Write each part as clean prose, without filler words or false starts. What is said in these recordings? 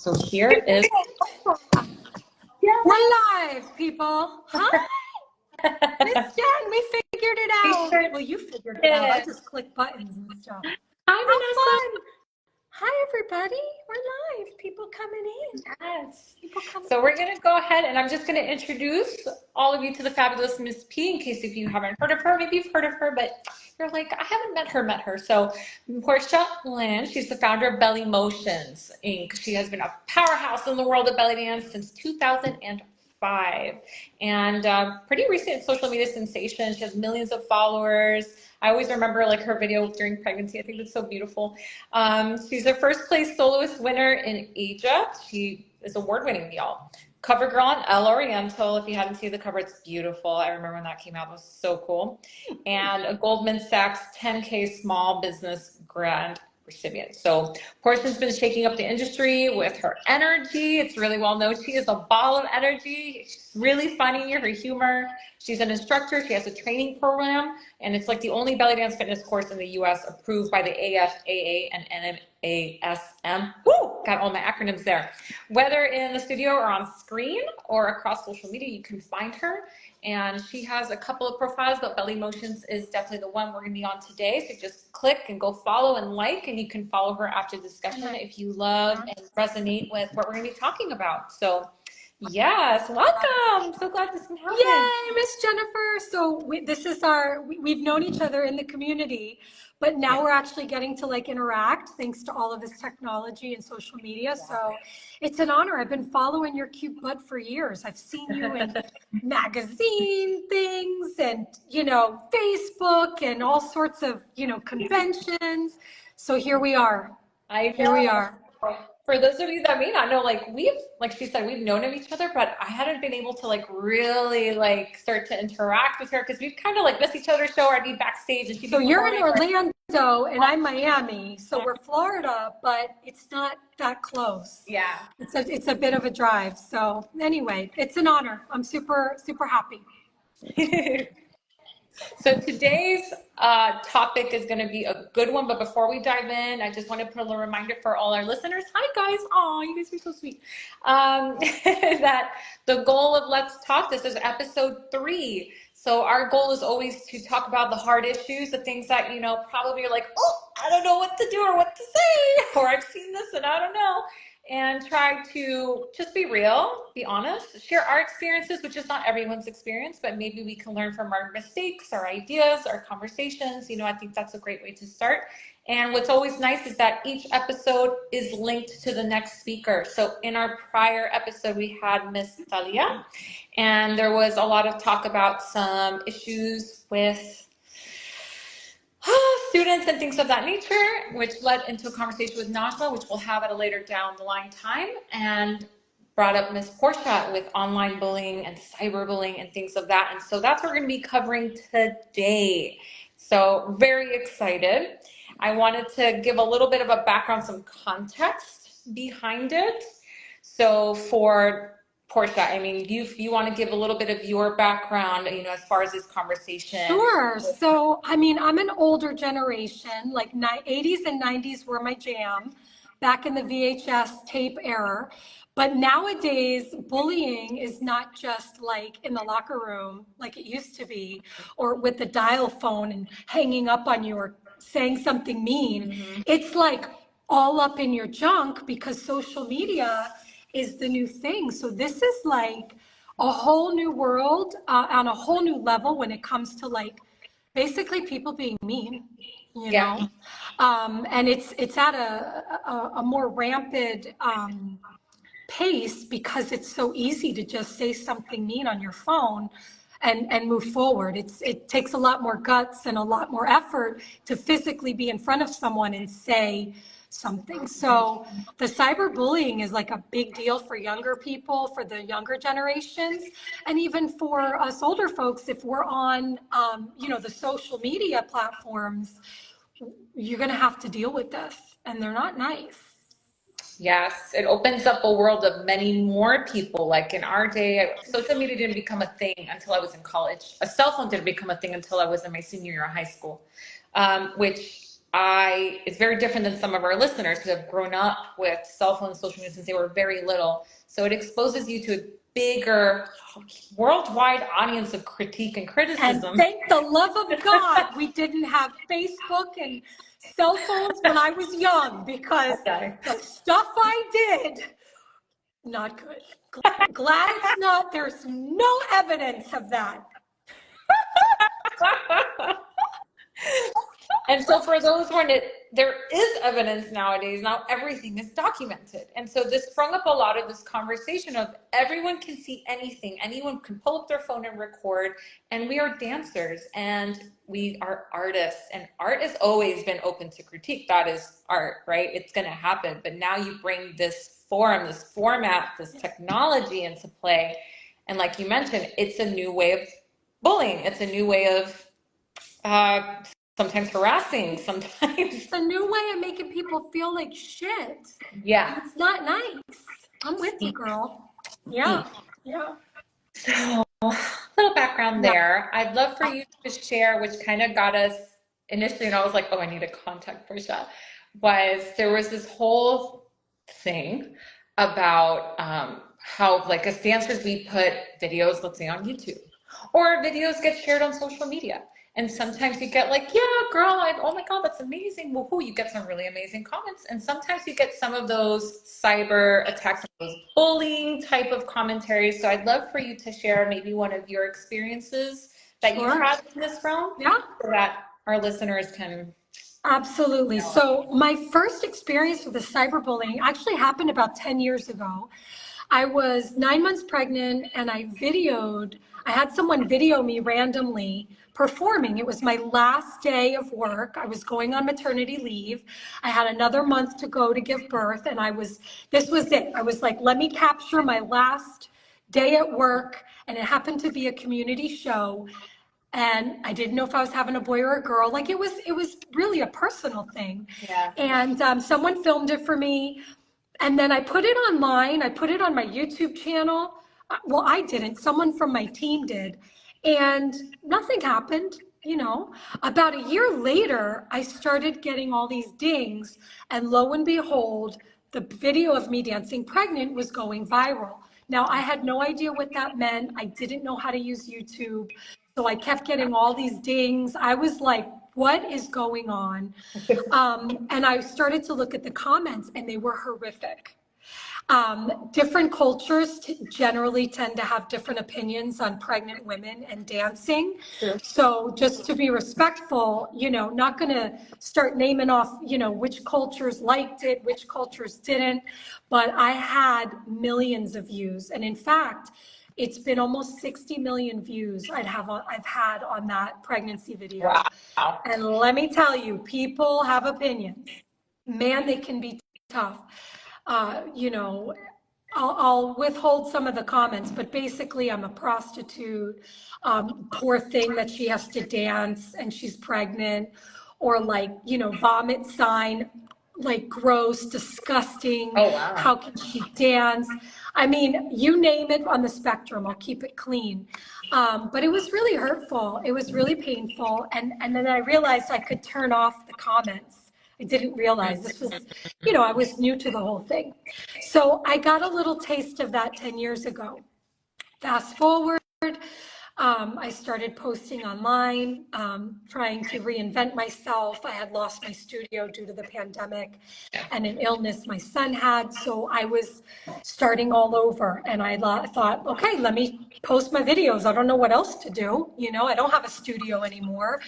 So here is. We're live, people. Hi, Miss Jen. We figured it out. Well, you figured it out. I just click buttons and stuff. Hi, How fun. Hi, everybody. We're live. People coming in. Yes. People coming So we're going to go ahead and I'm just going to introduce all of you to the fabulous Miss P in case if you haven't heard of her. Maybe you've heard of her, but you're like, I haven't met her. So Portia Lynn, she's the founder of Belly Motions Inc. She has been a powerhouse in the world of belly dance since 2005 and pretty recent social media sensation. She has millions of followers. I always remember like her video during pregnancy. I think it's so beautiful. She's a first place soloist winner in Asia. She is award winning, y'all. Cover girl on El Oriental. If you hadn't seen the cover, it's beautiful. I remember when that came out, it was so cool. And a Goldman Sachs 10K small business grant recipient. So Portia's been shaking up the industry with her energy. It's really well known. She is a ball of energy. She's really funny, her humor. She's an instructor. She has a training program, and it's like the only belly dance fitness course in the US approved by the AFAA and NMASM. Woo! Got all my acronyms there. Whether in the studio or on screen or across social media, you can find her. And she has a couple of profiles, but Belly Motions is definitely the one we're going to be on today. So just click and go follow and like, and you can follow her after the discussion if you love and resonate with what we're going to be talking about. So yes, welcome. So glad this can happen. Yay, Miss Jennifer. So this is we've known each other in the community, but now we're actually getting to like interact thanks to all of this technology and social media. So it's an honor. I've been following your cute butt for years. I've seen you in magazine things and, Facebook and all sorts of, conventions. So here we are. Here we are. For those of you that may not know, like she said, we've known of each other, but I hadn't been able to like really like start to interact with her because we'd kind of like miss each other's show or I'd be backstage and she'd be So you're in Orlando and I'm Miami. So we're Florida, but it's not that close. Yeah. It's a bit of a drive. So anyway, it's an honor. I'm super, super happy. So today's topic is going to be a good one, but before we dive in, I just want to put a little reminder for all our listeners. Hi guys, oh, you guys are so sweet. That the goal of Let's Talk, this is episode 3. So our goal is always to talk about the hard issues, the things that, probably you're like, oh, I don't know what to do or what to say, or I've seen this and I don't know. And try to just be real, be honest, share our experiences, which is not everyone's experience, but maybe we can learn from our mistakes, our ideas, our conversations. I think that's a great way to start. And what's always nice is that each episode is linked to the next speaker. So in our prior episode, we had Miss Talia, and there was a lot of talk about some issues with students and things of that nature, which led into a conversation with Najma, which we'll have at a later down the line time, and brought up Miss Portia with online bullying and cyberbullying and things of that. And so that's what we're going to be covering today. So very excited. I wanted to give a little bit of a background, some context behind it. So for Portia, I mean, you want to give a little bit of your background, as far as this conversation. Sure. So, I mean, I'm an older generation, like 80s and 90s were my jam back in the VHS tape era. But nowadays, bullying is not just like in the locker room, like it used to be, or with the dial phone and hanging up on you or saying something mean. Mm-hmm. It's like all up in your junk because social media is the new thing. So this is like a whole new world on a whole new level when it comes to like basically people being mean, you know? And it's at a more rampant pace because it's so easy to just say something mean on your phone and move forward. It takes a lot more guts and a lot more effort to physically be in front of someone and say something. So the cyberbullying is like a big deal for younger people, for the younger generations, and even for us older folks. If we're on, the social media platforms, you're going to have to deal with this, and they're not nice. Yes, it opens up a world of many more people. Like in our day, social media didn't become a thing until I was in college. A cell phone didn't become a thing until I was in my senior year of high school, which it's very different than some of our listeners who have grown up with cell phones, social media since they were very little. So it exposes you to a bigger worldwide audience of critique and And criticism. thank the love of God, we didn't have Facebook and cell phones when I was young, because Okay. the stuff I did, not good. Glad it's not, there's no evidence of that. And so for those when there is evidence nowadays, now everything is documented. And so this sprung up a lot of this conversation of everyone can see anything, anyone can pull up their phone and record, and we are dancers and we are artists, and art has always been open to critique. That is art, right? It's going to happen. But now you bring this forum, this format, this technology into play. And like you mentioned, it's a new way of bullying. It's a new way of uh, sometimes harassing, sometimes. It's a new way of making people feel like shit. Yeah. It's not nice. I'm with you, girl. Yeah. Yeah. So, a little background there. I'd love for you to share, which kind of got us initially, and I was like, oh, I need to contact Portia, was there was this whole thing about how, like, as dancers, we put videos, let's say, on YouTube, or videos get shared on social media. And sometimes you get like, yeah, girl, oh my God, that's amazing. Woohoo, you get some really amazing comments. And sometimes you get some of those cyber attacks, those bullying type of commentaries. So I'd love for you to share maybe one of your experiences that you've Sure. had in this realm, Yeah. so that our listeners can. Absolutely. So my first experience with the cyberbullying actually happened about 10 years ago. I was 9 months pregnant and I had someone video me randomly performing. It was my last day of work. I was going on maternity leave. I had another month to go to give birth, and this was it. I was like, let me capture my last day at work. And it happened to be a community show. And I didn't know if I was having a boy or a girl. Like it was really a personal thing. Yeah. And someone filmed it for me. And then I put it online. I put it on my YouTube channel. Well, I didn't. Someone from my team did. And nothing happened. About a year later, I started getting all these dings. And lo and behold, the video of me dancing pregnant was going viral. Now, I had no idea what that meant. I didn't know how to use YouTube. So I kept getting all these dings. I was like, what is going on? And I started to look at the comments, and they were horrific. Different cultures generally tend to have different opinions on pregnant women and dancing. Sure. So just to be respectful, not going to start naming off, which cultures liked it, which cultures didn't. But I had millions of views. And in fact, it's been almost 60 million views I've had on that pregnancy video. Wow. And let me tell you, people have opinions. Man, they can be tough. I'll withhold some of the comments, but basically I'm a prostitute. Poor thing that she has to dance and she's pregnant, or like, vomit sign, like gross, disgusting. Oh, wow. How can she dance? I mean, you name it on the spectrum, I'll keep it clean. But it was really hurtful. It was really painful. And then I realized I could turn off the comments. I didn't realize this was, I was new to the whole thing. So I got a little taste of that 10 years ago. Fast forward, I started posting online, trying to reinvent myself. I had lost my studio due to the pandemic and an illness my son had. So I was starting all over, and I thought, okay, let me post my videos. I don't know what else to do. I don't have a studio anymore.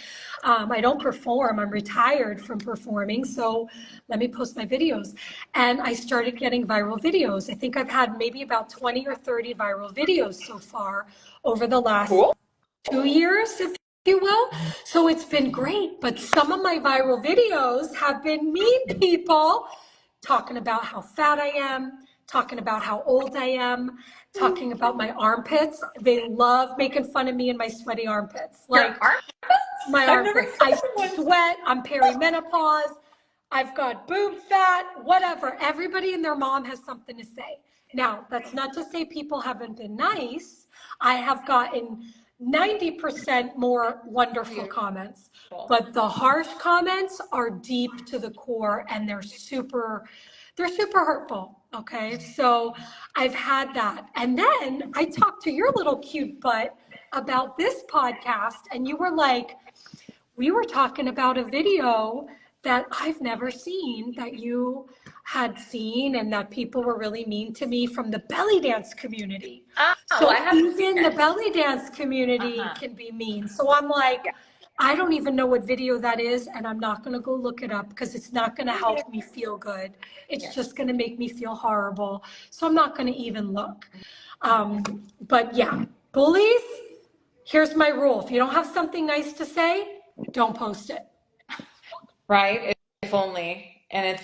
I don't perform. I'm retired from performing. So let me post my videos. And I started getting viral videos. I think I've had maybe about 20 or 30 viral videos so far over the last 2 years, if you will. So it's been great. But some of my viral videos have been mean people talking about how fat I am, talking about how old I am, talking about my armpits. They love making fun of me and my sweaty armpits. Like my armpits. I sweat. I'm perimenopause. I've got boob fat, whatever. Everybody and their mom has something to say. Now, that's not to say people haven't been nice. I have gotten 90% more wonderful comments. But the harsh comments are deep to the core, and they're super hurtful. Okay. So I've had that. And then I talked to your little cute butt about this podcast, and you were like, we were talking about a video that I've never seen that you had seen, and that people were really mean to me from the belly dance community. Oh, So I haven't seen even the it. belly dance community can be mean. So I'm like, Yeah. I don't even know what video that is, and I'm not going to go look it up because it's not going to help me feel good. It's just going to make me feel horrible. So I'm not going to even look. But yeah, bullies, here's my rule. If you don't have something nice to say, don't post it. Right? If only. And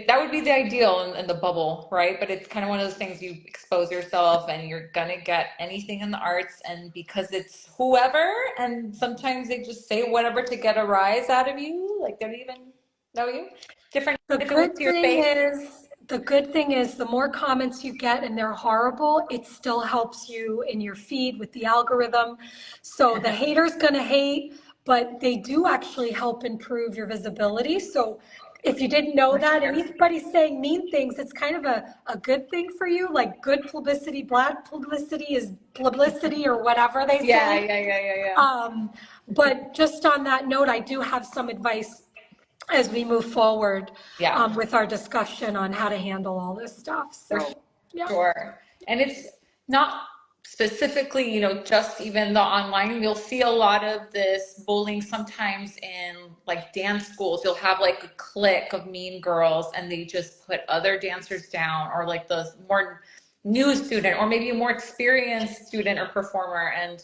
that would be the ideal in the bubble, right? But it's kind of one of those things, you expose yourself and you're gonna get anything in the arts, and because it's whoever, and sometimes they just say whatever to get a rise out of you, like they don't even know you. Different The if it was good to your thing face. is the more comments you get and they're horrible, it still helps you in your feed with the algorithm. So the hater's gonna hate, but they do actually help improve your visibility. So if you didn't know that, and anybody saying mean things, it's kind of a good thing for you. Like good publicity, bad publicity is publicity, or whatever they say. Yeah. But just on that note, I do have some advice as we move forward with our discussion on how to handle all this stuff. So, yeah. Sure. And it's not specifically, just even the online. You'll see a lot of this bullying sometimes in like dance schools. You'll have like a clique of mean girls and they just put other dancers down, or like the more new student, or maybe a more experienced student or performer. And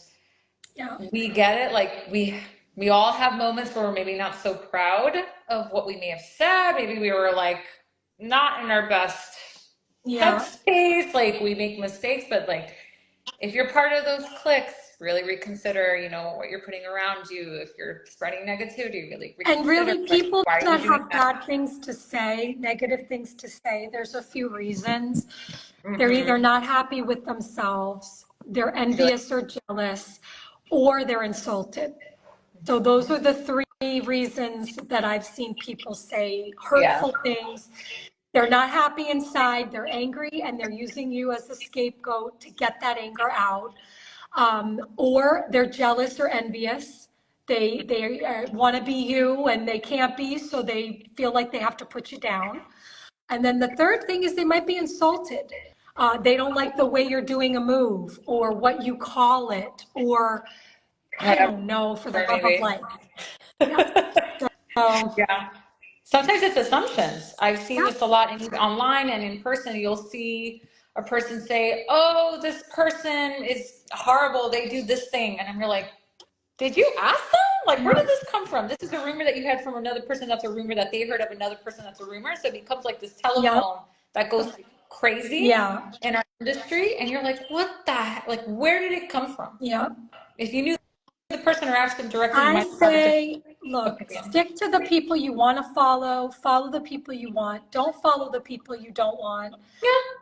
we get it. Like we all have moments where we're maybe not so proud of what we may have said. Maybe we were like not in our best headspace. Like we make mistakes, but like if you're part of those cliques, really reconsider, what you're putting around you. If you're spreading negativity, really reconsider. And really, people why that have bad things to say, negative things to say, there's a few reasons. They're either not happy with themselves, they're envious or jealous, or they're insulted. So those are the three reasons that I've seen people say hurtful things. They're not happy inside, they're angry, and they're using you as a scapegoat to get that anger out. Or they're jealous or envious. They want to be you and they can't be, so they feel like they have to put you down. And then the third thing is they might be insulted. They don't like the way you're doing a move, or what you call it, or I don't know, for the love of life. Yeah. Sometimes it's assumptions. I've seen this a lot online and in person. You'll see a person say, "Oh, this person is horrible. They do this thing." And I'm like, "Did you ask them? Like, where did this come from? This is a rumor that you had from another person. That's a rumor that they heard of another person. That's a rumor." So it becomes like this telephone that goes crazy in our industry. And you're like, "What the heck? Like, where did it come from?" Yeah. If you knew the person or asked them directly, I say, look, stick to the people you want to follow the people you want. Don't follow the people you don't want.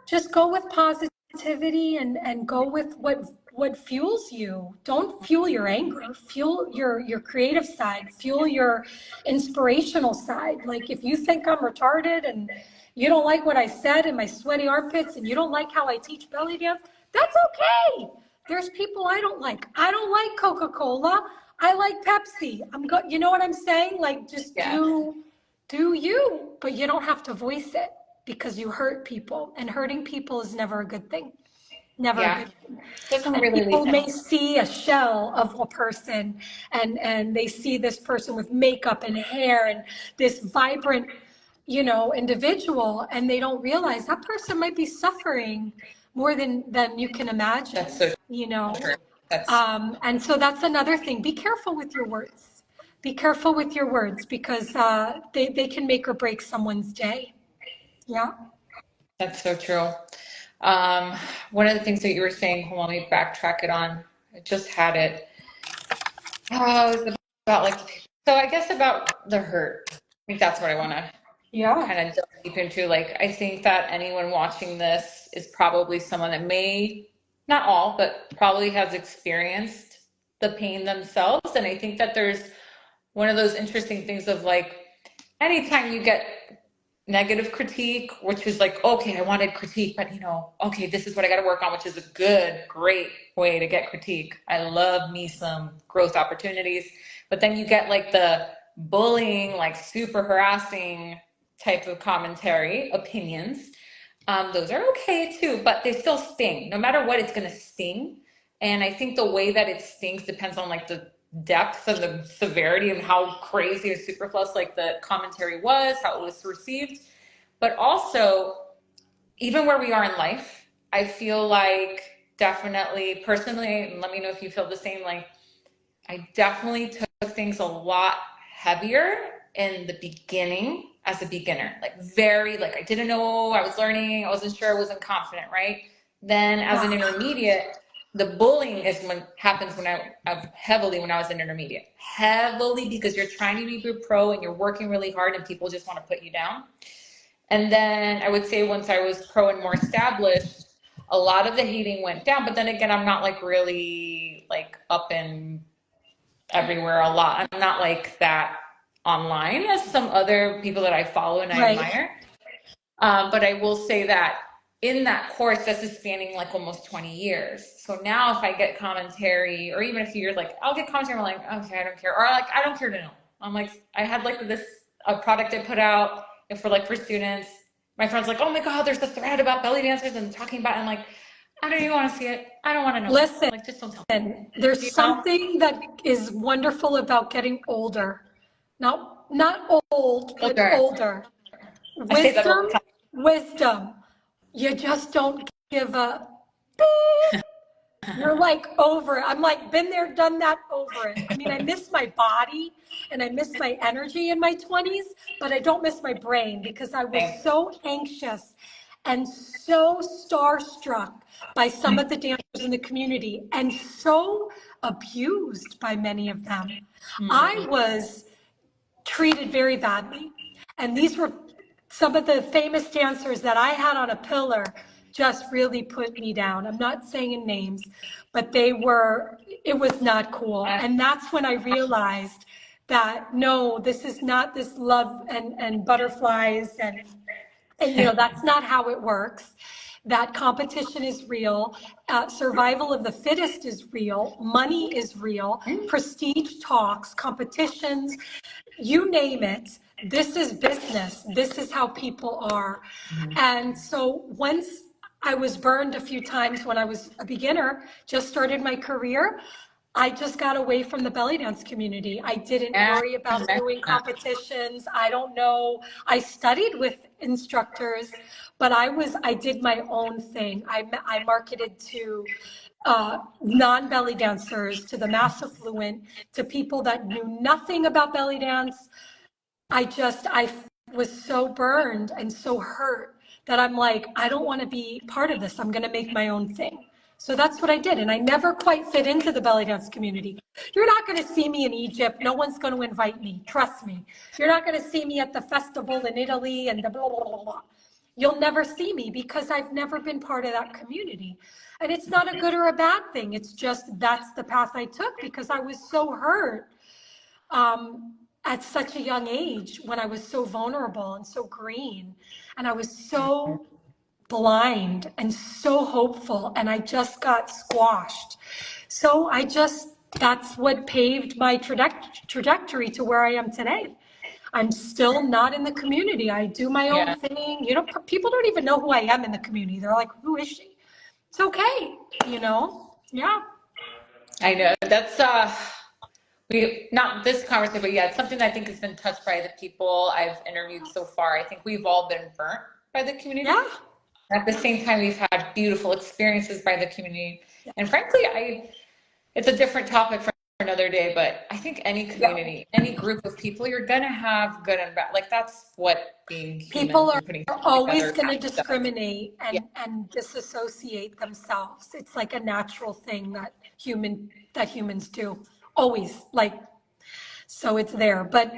Just go with positivity and go with what fuels you. Don't fuel your anger. Fuel your creative side. Fuel your inspirational side. Like if you think I'm retarded and you don't like what I said in my sweaty armpits and you don't like how I teach belly dance, that's okay. There's people I don't like. I don't like Coca-Cola. I like Pepsi. You know what I'm saying? Like just do you, but you don't have to voice it because you hurt people, and hurting people is never a good thing. Never a good thing. Doesn't really people may see a shell of a person and they see this person with makeup and hair and this vibrant, individual, and they don't realize that person might be suffering more than you can imagine. That's so true. And so that's another thing. Be careful with your words. Be careful with your words because they can make or break someone's day. Yeah. That's so true. One of the things that you were saying, hold on, let me backtrack it on. I just had it. Oh, it was about so I guess about the hurt. I think that's what I want to kind of delve deep into. Like, I think that anyone watching this is probably someone that may, not all, but probably has experienced the pain themselves. And I think that there's one of those interesting things of like, anytime you get negative critique, which is like, okay, I wanted critique, but okay, this is what I got to work on, which is a good, great way to get critique. I love me some growth opportunities. But then you get like the bullying, like super harassing type of commentary, opinions. Those are okay too, but they still sting. No matter what, it's going to sting. And I think the way that it stings depends on like the depth and the severity and how crazy or superfluous like the commentary was, how it was received. But also, even where we are in life, I feel like definitely personally, and let me know if you feel the same, like I definitely took things a lot heavier in the beginning as a beginner, like very, like I didn't know, I was learning, I wasn't sure, I wasn't confident, right? Then as an Wow. intermediate, the bullying is when happens when heavily when I was an intermediate, heavily because you're trying to be a pro and you're working really hard and people just want to put you down. And then I would say once I was pro and more established, a lot of the hating went down. But then again, I'm not like really like up and everywhere a lot. I'm not like that online as some other people that I follow and I Right. admire. But I will say that in that course, this is spanning like almost 20 years. So now if I get commentary, or even a few years, like I'll get commentary, I'm like, okay, I don't care. Or like, I don't care to know. I'm like, I had like this, a product I put out for like for students. My friend's like, oh my God, there's a thread about belly dancers and talking about it. I'm like, I don't even want to see it. I don't want to know. Listen, Like, just don't tell me. there's something that is wonderful about getting older. Not old, but Older. older. I say that all the Wisdom, time. wisdom. You just don't give a You're like over it. I'm like, been there, done that, over it. I mean, I miss my body and I miss my energy in my 20s, but I don't miss my brain because I was Same. so anxious and so starstruck by some of the dancers in the community and so abused by many of them. I was treated very badly. And these were some of the famous dancers that I had on a pillar just really put me down. I'm not saying names, but it was not cool. And that's when I realized that no, this is not this love and butterflies and that's not how it works. That competition is real. Survival of the fittest is real. Money is real. Prestige talks, competitions, you name it. This is business. This is how people are. And so once I was burned a few times when I was a beginner, just started my career, I just got away from the belly dance community. I didn't Yeah, worry you about mentioned doing that. competitions. I don't know. I studied with instructors, but I did my own thing. I marketed to non-belly dancers, to the mass affluent, to people that knew nothing about belly dance. I was so burned and so hurt that I'm like, I don't want to be part of this. I'm going to make my own thing. So that's what I did. And I never quite fit into the belly dance community. You're not going to see me in Egypt. No one's going to invite me. Trust me. You're not going to see me at the festival in Italy and the blah, blah, blah, blah. You'll never see me because I've never been part of that community. And it's not a good or a bad thing. It's just that's the path I took because I was so hurt at such a young age when I was so vulnerable and so green. And I was so blind and so hopeful, and I just got squashed. So that's what paved my trajectory to where I am today. I'm still not in the community. I do my Yeah, own thing. People don't even know who I am in the community. They're like, who is she? It's okay. Yeah. I know. That's we not this conversation, but yeah, it's something that I think has been touched by the people I've interviewed so far. I think we've all been burnt by the community. Yeah. At the same time, we've had beautiful experiences by the community. And frankly, it's a different topic for another day, but I think any Yeah. community, any group of people, you're gonna have good and bad. Like that's what being human People are and putting always together going to does. discriminate Yeah, and disassociate themselves. It's like a natural thing that humans do. Always, so it's there. But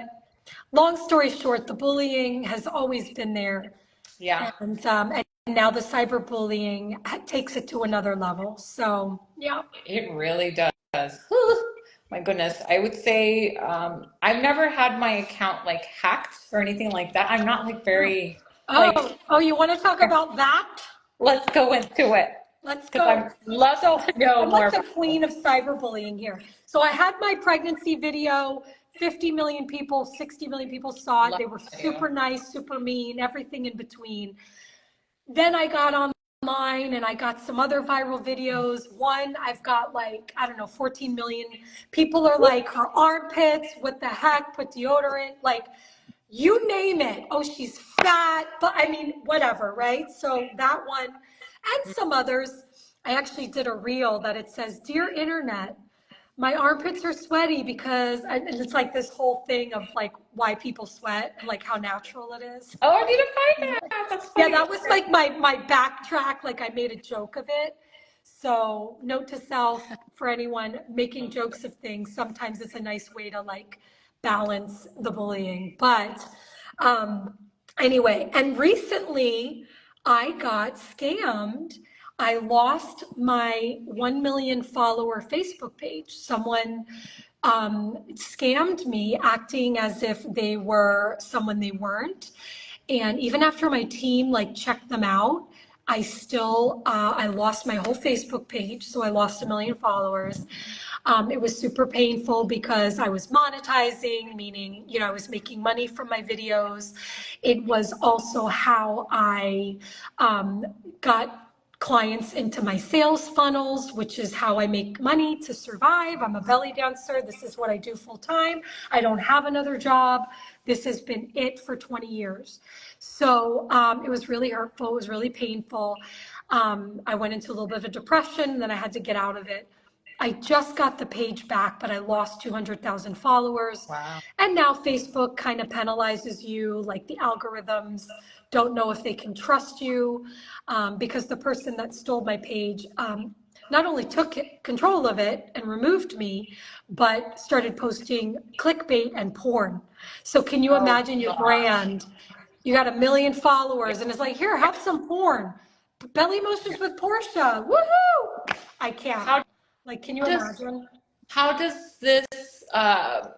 long story short, the bullying has always been there. yeah. And now the cyberbullying takes it to another level. So, yeah. It really does. Whew. My goodness. I would say I've never had my account like hacked or anything like that. I'm not like very like, Oh, you want to talk about that? let's go into it Let's because go. I'm love So to know I'm more like the about queen of cyberbullying here. So I had my pregnancy video, 50 million people, 60 million people saw it. love They were video. super nice, super mean, everything in between. Then I got online and I got some other viral videos. One, I've got like, I don't know, 14 million people are like, her armpits, what the heck, put deodorant, like, you name it. Oh, she's fat, but I mean, whatever, right? So that one and some others. I actually did a reel that it says, Dear Internet, my armpits are sweaty because, and it's like this whole thing of like why people sweat and like how natural it is. Oh, I need to find that. That's Yeah, funny. that was like my backtrack. Like I made a joke of it. So note to self for anyone making jokes of things. Sometimes it's a nice way to like balance the bullying. But um, anyway, and recently I got scammed. I lost my 1 million follower Facebook page. Someone scammed me acting as if they were someone they weren't. And even after my team like checked them out, I still I lost my whole Facebook page, so I lost 1 million followers. It was super painful because I was monetizing, meaning I was making money from my videos. It was also how I got clients into my sales funnels, which is how I make money to survive. I'm a belly dancer. This is what I do full time. I don't have another job. This has been it for 20 years. So it was really hurtful. It was really painful. I went into a little bit of a depression, and then I had to get out of it. I just got the page back, but I lost 200,000 followers. Wow. And now Facebook kind of penalizes you, like the algorithms don't know if they can trust you, because the person that stole my page not only took control of it and removed me, but started posting clickbait and porn. So can you Oh imagine your gosh. brand? You got 1 million followers and it's like, here, have some porn. Belly motions with Portia. Woohoo! I can't. How Like, can you does imagine? how does this uh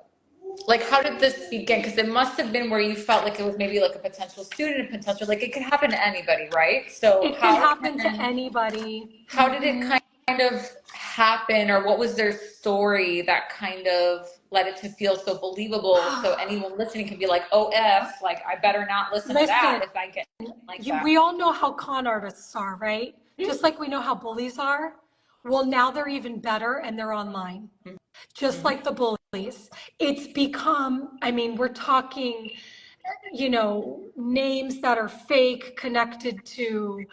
like how did this begin? Because it must have been where you felt like it was maybe like a potential student, a potential like it could happen to anybody, right? So It can happen to anybody. how did it kind of happen, or what was their story that kind of led it to feel so believable? So anyone listening can be like, "Oh, like I better not listen to that Listen, if I get like that." we all know how con artists are, right? Just like we know how bullies are. Well, now they're even better and they're online, just Mm-hmm. like the bullies. It's become, I mean, we're talking, names that are fake connected to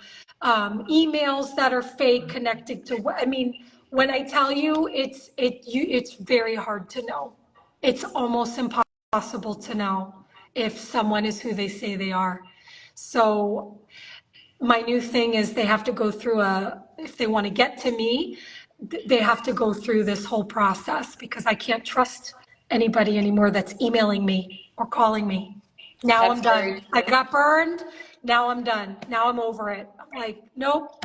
emails that are fake connected to, I mean, when I tell you, it's very hard to know. It's almost impossible to know if someone is who they say they are. So my new thing is they have to go through if they want to get to me, they have to go through this whole process because I can't trust anybody anymore that's emailing me or calling me. Now I'm That's very done. I true. got burned. Now I'm done. Now I'm over it. I'm like, nope,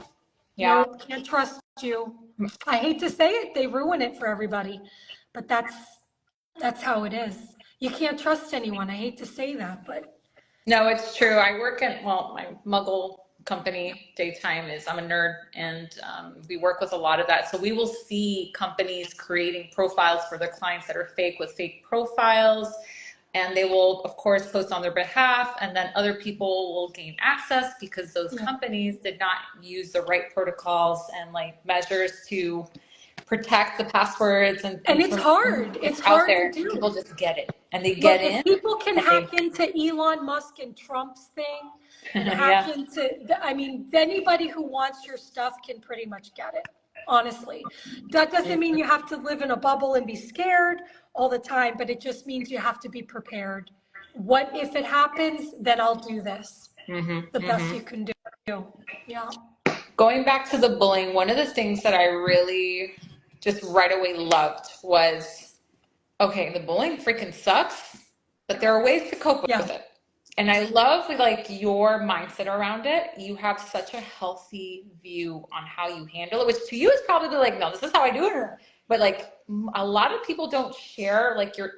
Yeah. nope, can't trust you. I hate to say it, they ruin it for everybody, but that's how it is. You can't trust anyone. I hate to say that, but No, it's true. I work at, well, my muggle company daytime is, I'm a nerd, and we work with a lot of that. So we will see companies creating profiles for their clients that are fake with fake profiles. And they will, of course, post on their behalf, and then other people will gain access because those yeah. companies did not use the right protocols and like measures to protect the passwords and And things it's from hard. It's out hard to there. do. People just get it, and they get Look, if in, people can and they, hack into Elon Musk and Trump's thing and hack yeah. into, I mean, anybody who wants your stuff can pretty much get it, honestly. That doesn't mean you have to live in a bubble and be scared all the time, but it just means you have to be prepared. What if it happens? Then I'll do this. The best you can do. Yeah. Going back to the bullying, one of the things that I really just right away loved was, okay, the bullying freaking sucks, but there are ways to cope with Yeah. it. And I love like your mindset around it. You have such a healthy view on how you handle it, which to you is probably like, no, this is how I do it. But like a lot of people don't share like your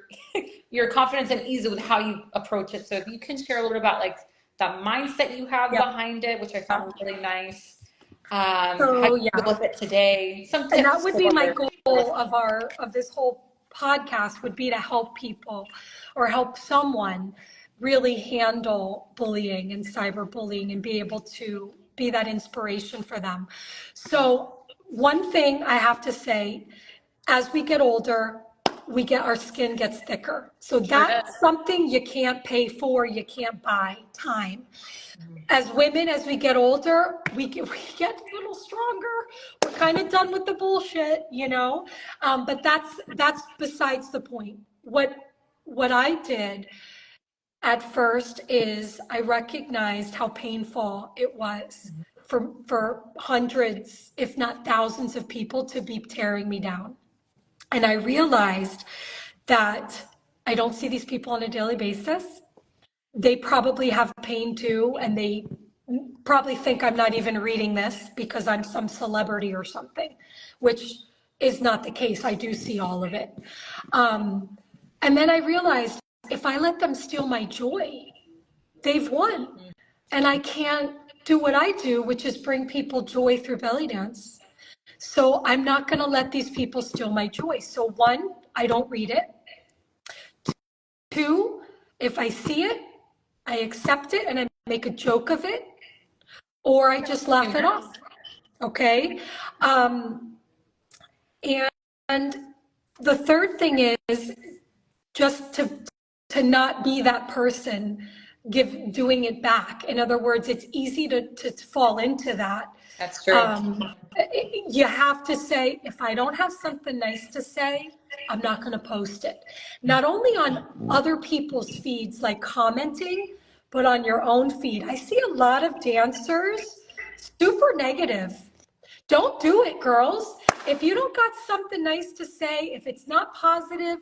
your confidence and ease with how you approach it. So if you can share a little bit about like the mindset you have Yeah. behind it, which I found really nice. How So you yeah, deal with it today. Some and that tips would be my for goal of this whole podcast would be to help people or help someone really handle bullying and cyberbullying and be able to be that inspiration for them. So one thing I have to say, as we get older, our skin gets thicker. So sure does. that's something you can't pay for, you can't buy time. As women, as we get older, we get a little stronger. We're kind of done with the bullshit, you know. But that's besides the point. What I did at first is I recognized how painful it was for hundreds, if not thousands, of people to be tearing me down. And I realized that I don't see these people on a daily basis. They probably have pain too, and they probably think I'm not even reading this because I'm some celebrity or something, which is not the case. I do see all of it. And then I realized if I let them steal my joy, they've won. And I can't do what I do, which is bring people joy through Bellydance. So I'm not going to let these people steal my joy. So one, I don't read it. Two, if I see it, I accept it and I make a joke of it, or I just laugh it off. Okay. And the third thing is just to not be that person doing it back. In other words, it's easy to fall into that. That's true. You have to say, if I don't have something nice to say, I'm not going to post it. Not only on other people's feeds, like commenting, but on your own feed. I see a lot of dancers super negative. Don't do it, girls. If you don't got something nice to say, if it's not positive,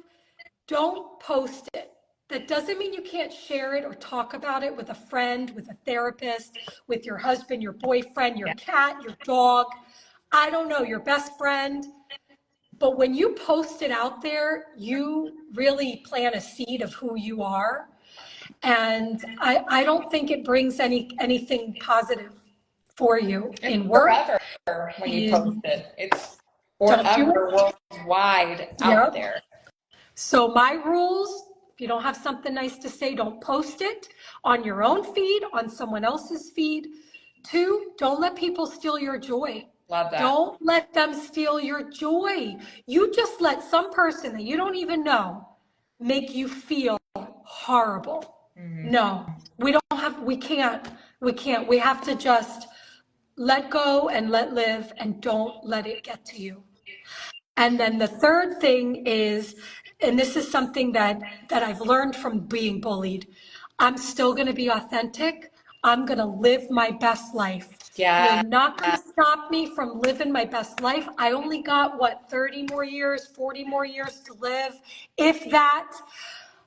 don't post it. That doesn't mean you can't share it or talk about it with a friend, with a therapist, with your husband, your boyfriend, your cat, your dog, I don't know, your best friend. But when you post it out there, you really plant a seed of who you are. And I don't think it brings anything positive for you in work. Forever when you post it. It's Don't do forever it. worldwide out Yep. there. So my rules, if you don't have something nice to say, don't post it on your own feed, on someone else's feed. Two, don't let people steal your joy. Love that. Don't let them steal your joy. You just let some person that you don't even know make you feel horrible. No, we can't. We have to just let go and let live and don't let it get to you. And then the third thing is, and this is something that I've learned from being bullied, I'm still going to be authentic. I'm going to live my best life. Yeah. You're not going to stop me from living my best life. I only got, 30 more years, 40 more years to live, if that.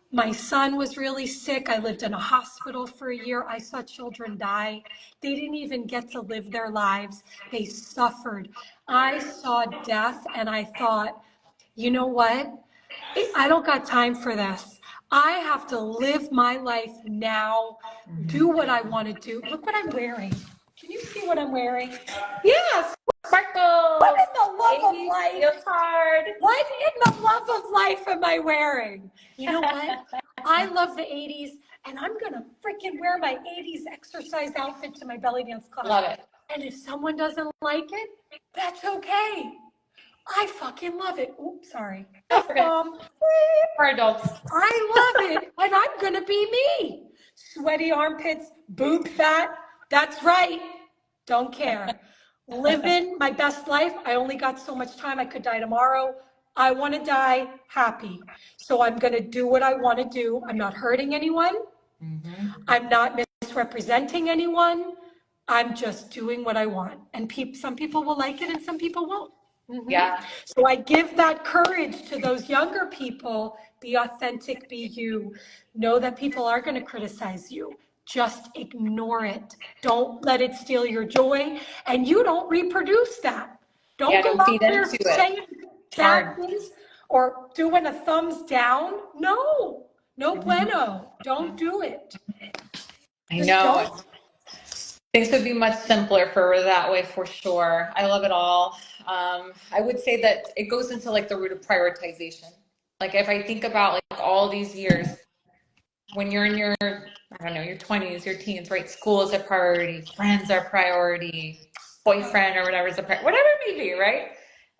My son was really sick. I lived in a hospital for a year. I saw children die. They didn't even get to live their lives. They suffered. I saw death and I thought, you know what? I don't got time for this. I have to live my life now, do what I want to do. Look what I'm wearing. Can you see what I'm wearing? Yes. Sparkles. What in the love of life? Feels hard. What in the love of life am I wearing? You know what? I love the 80s, and I'm going to freaking wear my 80s exercise outfit to my belly dance class. Love it. And if someone doesn't like it, that's okay. I fucking love it. Oops, sorry. For adults. I love it, and I'm going to be me. Sweaty armpits, boob fat. That's right. Don't care. Living my best life. I only got so much time. I could die tomorrow. I want to die happy. So I'm going to do what I want to do. I'm not hurting anyone. I'm not misrepresenting anyone. I'm just doing what I want. And some people will like it and some people won't. Yeah. So I give that courage to those younger people. Be authentic, be you. Know that people are going to criticize you. Just ignore it. Don't let it steal your joy. And you don't reproduce that. Yeah, Don't go don't feed out there into it. saying It's bad hard. things or doing a thumbs down. No, no Mhm. bueno. Don't do it. I Just know. don't. Things would be much simpler for that way for sure. I love it all. I would say that it goes into like the root of prioritization. Like if I think about like all these years, when you're in your, I don't know, your 20s, your teens, right? School is a priority, friends are priority, boyfriend or whatever is a priority, whatever it may be, right?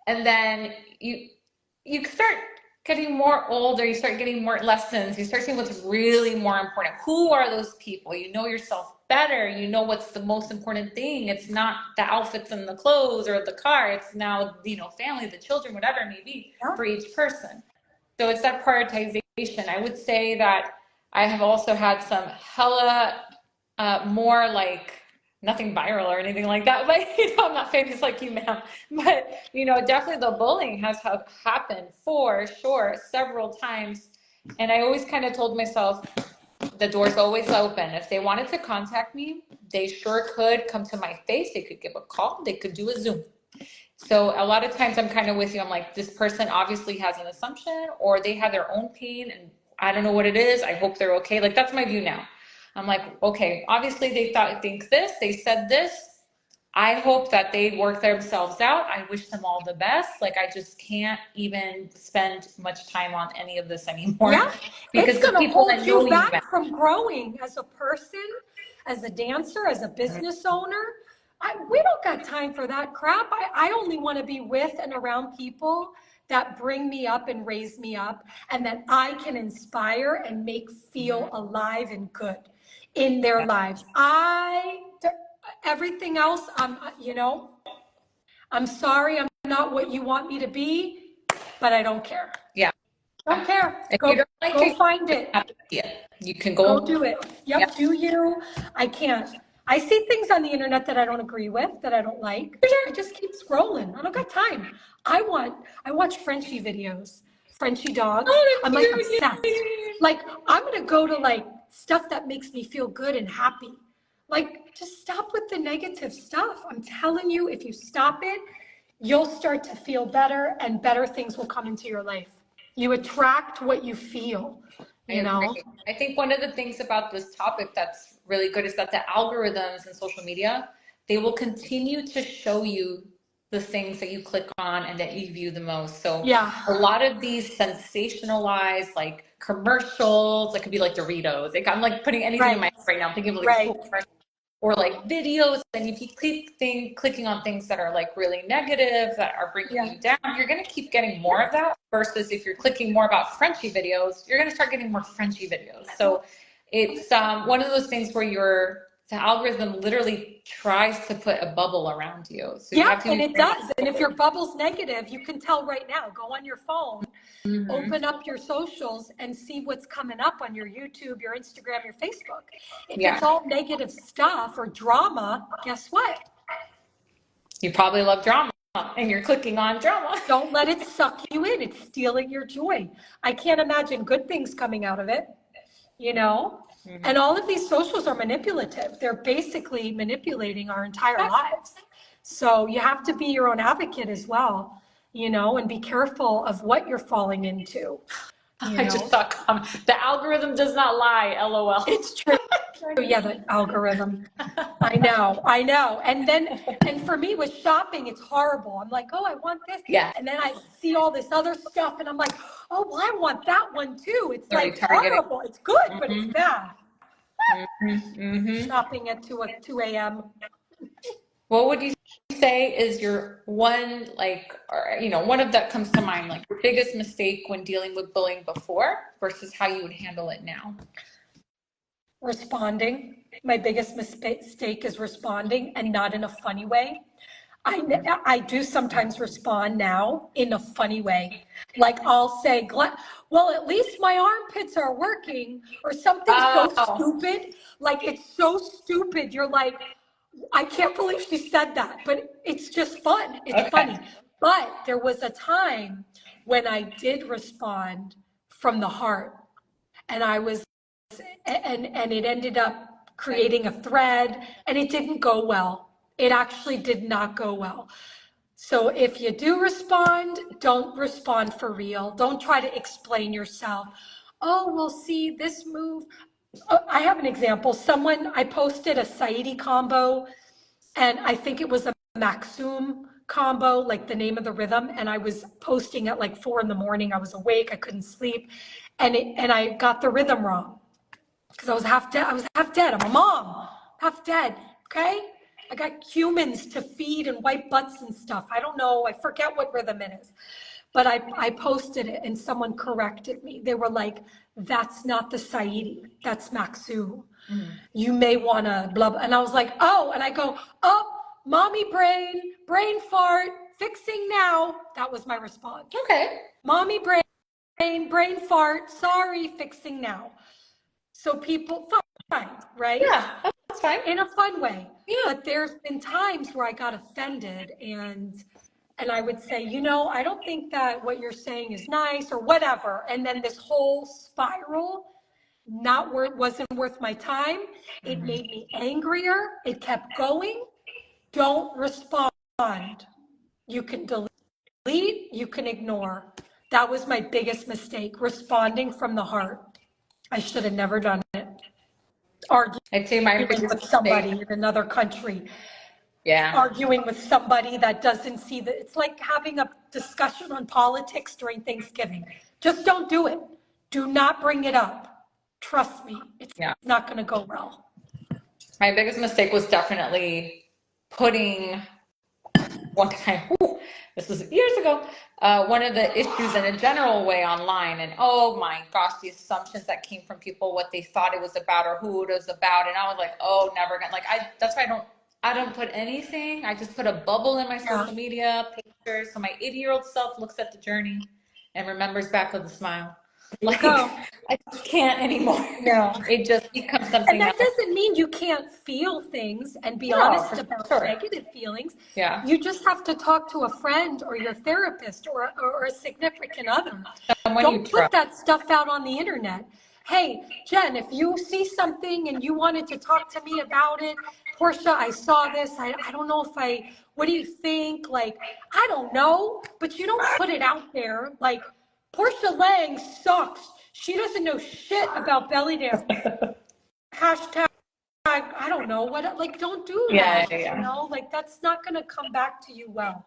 And then you start getting more older, you start getting more lessons, you start seeing what's really more important. Who are those people? You know yourself better, you know what's the most important thing. It's not the outfits and the clothes or the car, it's now, family, the children, whatever it may be Yeah. for each person. So it's that prioritization. I would say that I have also had some hella more like nothing viral or anything like that, but I'm not famous like you, ma'am. But definitely the bullying has happened for sure several times, and I always kind of told myself the door's always open. If they wanted to contact me, they sure could come to my face. They could give a call. They could do a Zoom. So a lot of times I'm kind of with you. I'm like, this person obviously has an assumption or they have their own pain and I don't know what it is. I hope they're okay. Like that's my view now. I'm like, okay, obviously they think this, they said this. I hope that they work themselves out. I wish them all the best. Like I just can't even spend much time on any of this anymore Yeah, it's because the going to people hold that know you me, back from growing as a person, as a dancer, as a business owner. We don't got time for that crap. I only want to be with and around people that bring me up and raise me up and that I can inspire and make feel alive and good in their lives. Everything else, I'm sorry, I'm not what you want me to be, but I don't care. yeah. Don't care. If you Go don't like go it, find you it. have to see it. You can Go go. do it. Yeah. Yep, do you. I can't. I see things on the internet that I don't agree with, that I don't like. I just keep scrolling. I don't got time. I watch Frenchie videos, Frenchie dogs. Oh, I'm that's like cute. obsessed. Like I'm gonna go to like stuff that makes me feel good and happy. Like just stop with the negative stuff. I'm telling you, if you stop it, you'll start to feel better and better things will come into your life. You attract what you feel, I you agree. know? I think one of the things about this topic that's really good is that the algorithms in social media, they will continue to show you the things that you click on and that you view the most. So Yeah, a lot of these sensationalized like commercials, it could be like Doritos. Like I'm like putting anything in my right, head right now. I'm thinking of like right. food commercials or like videos. And if you clicking on things that are like really negative, that are bringing Yeah, you down, you're going to keep getting more of that versus if you're clicking more about Frenchy videos, you're going to start getting more Frenchy videos. So it's one of those things where the algorithm literally tries to put a bubble around you. So you yeah, have to and be it very does. And if your bubble's negative, you can tell right now. Go on your phone, Mhm. open up your socials, and see what's coming up on your YouTube, your Instagram, your Facebook. If it's Yeah. all negative stuff or drama, guess what? You probably love drama and you're clicking on drama. Don't let it suck you in. It's stealing your joy. I can't imagine good things coming out of it, you know? Mhm. And all of these socials are manipulative. They're basically manipulating our entire lives. So you have to be your own advocate as well, and be careful of what you're falling into, you I just know? saw the algorithm does not lie, LOL. It's true. Yeah, the algorithm. I know. And for me with shopping, it's horrible. I'm like, oh, I want this. Yeah, And then I see all this other stuff and I'm like, oh, well, I want that one too. It's they're like retargeting. horrible. It's good, but it's Hmm. bad. Hmm. Shopping at 2 a.m. What would you say is your one, like, or, one of that comes to mind, like your biggest mistake when dealing with bullying before versus how you would handle it now? Responding. My biggest mistake is responding and not in a funny way. I do sometimes respond now in a funny way. Like I'll say, well, at least my armpits are working, or something so Oh, stupid. Like it's so stupid. You're like, I can't believe she said that, but it's just fun. It's okay. funny. But there was a time when I did respond from the heart, and I was, and it ended up creating a thread, and it didn't go well. It actually did not go well. So if you do respond, don't respond for real. Don't try to explain yourself. Oh, we'll see this move. I have an example. I posted a Saidi combo, and I think it was a Maxum combo, like the name of the rhythm. And I was posting at like 4 a.m. I was awake, I couldn't sleep. And I got the rhythm wrong because I was half dead. I'm a mom, half dead. Okay. I got humans to feed and wipe butts and stuff. I don't know. I forget what rhythm it is. But I posted it and someone corrected me. They were like, that's not the Saidi, that's Maxu. You may want to blah, blah. And I was like, oh, and I go, oh, mommy brain fart, fixing now. That was my response. Okay. Mommy brain fart, sorry, fixing now. So people, fine, right? Yeah, that's fine. In a fun way. Yeah. But there's been times where I got offended and I would say, I don't think that what you're saying is nice or whatever. And then this whole spiral wasn't worth my time. It made me angrier. It kept going. Don't respond. You can delete, you can ignore. That was my biggest mistake, responding from the heart. I should have never done it. I'd say my Arguing biggest with somebody mistake. in another country. Yeah. Arguing with somebody that doesn't see that. It's like having a discussion on politics during Thanksgiving. Just don't do it. Do not bring it up. Trust me, it's not going to go well. My biggest mistake was definitely putting one time, this was years ago, one of the issues in a general way online. And oh my gosh, the assumptions that came from people, what they thought it was about or who it was about. And I was like, oh, never again. Like that's why I don't put anything. I just put a bubble in my social media pictures. So my 80-year-old self looks at the journey and remembers back with a smile. Like I just can't anymore. No. It just becomes something And that else. doesn't mean you can't feel things and be honest about negative feelings. Yeah. You just have to talk to a friend or your therapist or a significant other. Don't put that stuff out on the internet. Hey, Jen, if you see something and you wanted to talk to me about it, Portia, I saw this. I don't know what do you think? Like, I don't know, but you don't put it out there. Like, Portia Lang sucks. She doesn't know shit about Bellydance. Hashtag, I don't know what, like, don't do that. Like, that's not going to come back to you well.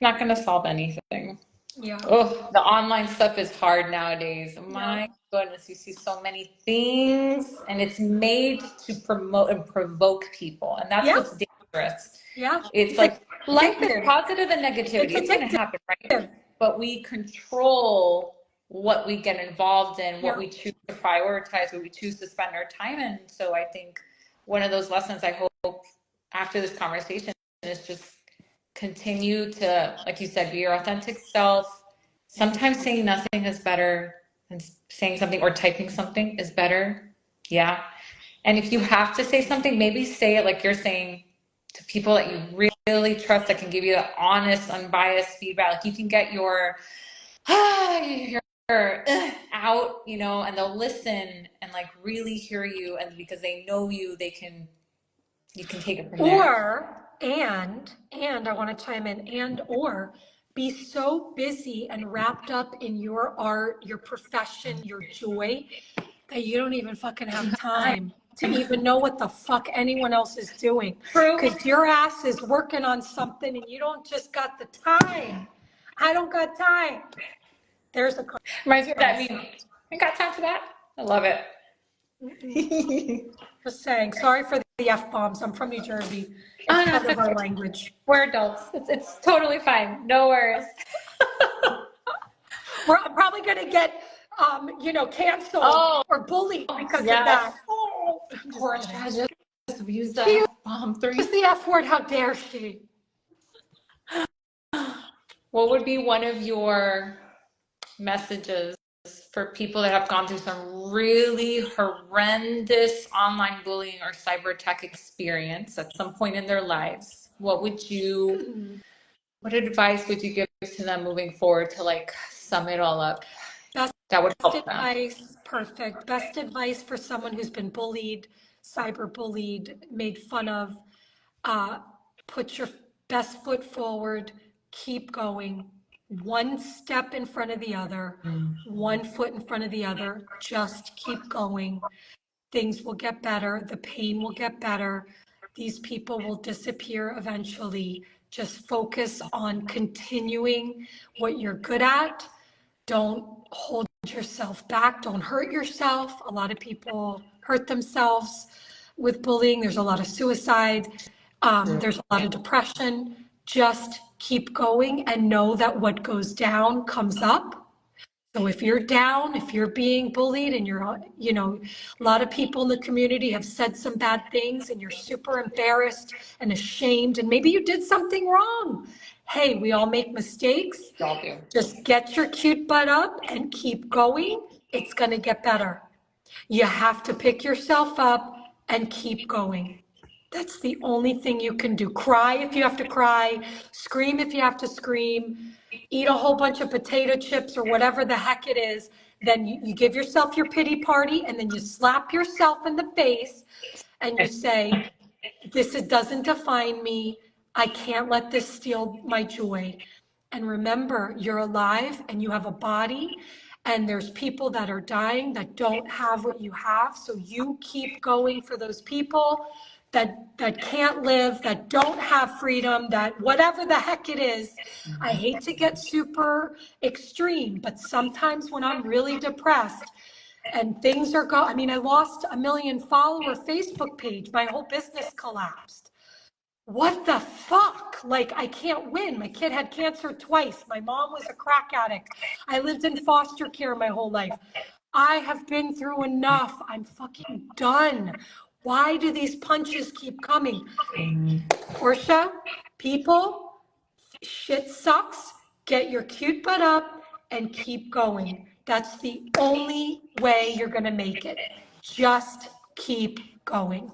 Not going to solve anything. Yeah. Oh, the online stuff is hard nowadays. My goodness, you see so many things, and it's made to promote and provoke people, and that's what's dangerous. Yeah. It's like life is positive and negativity. It's going to happen, right? But we control what we get involved in, what we choose to prioritize, what we choose to spend our time in. So I think one of those lessons I hope after this conversation is just continue to, like you said, be your authentic self. Sometimes saying nothing is better than saying something, or typing something is better. Yeah. And if you have to say something, maybe say it like you're saying to people that you really trust, that can give you the honest, unbiased feedback. Like you can get your out, and they'll listen and like really hear you, and because they know you, you can take it from there. And I want to chime in, or be so busy and wrapped up in your art, your profession, your joy, that you don't even fucking have time to even know what the fuck anyone else is doing. True. Because your ass is working on something and you don't just got the time. I don't got time. There's a reminds me of that meme. I got time for that. I love it. Just saying. Sorry for the F-bombs. I'm from New Jersey. It's part of our language. We're adults. It's totally fine. No worries. We're probably gonna get canceled or bullied because of that. Oh, Portia just used the F-bomb 3. Use the F word. How dare she? What would be one of your messages for people that have gone through some really horrendous online bullying or cyber tech experience at some point in their lives? What advice would you give to them moving forward to like sum it all up Best that would help them? advice, perfect. Best advice for someone who's been bullied, cyber bullied, made fun of. Uh, put your best foot forward, keep going. One step in front of the other, one foot in front of the other. Just keep going. Things will get better. The pain will get better. These people will disappear eventually. Just focus on continuing what you're good at. Don't hold yourself back. Don't hurt yourself. A lot of people hurt themselves with bullying. There's a lot of suicide. There's a lot of depression. Just keep going and know that what goes down comes up. So if you're down, if you're being bullied and you're, you know, a lot of people in the community have said some bad things and you're super embarrassed and ashamed and maybe you did something wrong. Hey, we all make mistakes. We all do. Just get your cute butt up and keep going. It's going to get better. You have to pick yourself up and keep going. That's the only thing you can do. Cry if you have to cry, scream if you have to scream, eat a whole bunch of potato chips or whatever the heck it is. Then you give yourself your pity party and then you slap yourself in the face and you say, doesn't define me. I can't let this steal my joy. And remember, you're alive and you have a body and there's people that are dying that don't have what you have. So you keep going for those people that can't live, that don't have freedom, that whatever the heck it is. I hate to get super extreme, but sometimes when I'm really depressed and things are I mean, I lost a 1 million follower Facebook page. My whole business collapsed. What the fuck? Like, I can't win. My kid had cancer twice. My mom was a crack addict. I lived in foster care my whole life. I have been through enough. I'm fucking done. Why do these punches keep coming? Portia, people, shit sucks. Get your cute butt up and keep going. That's the only way you're going to make it. Just keep going.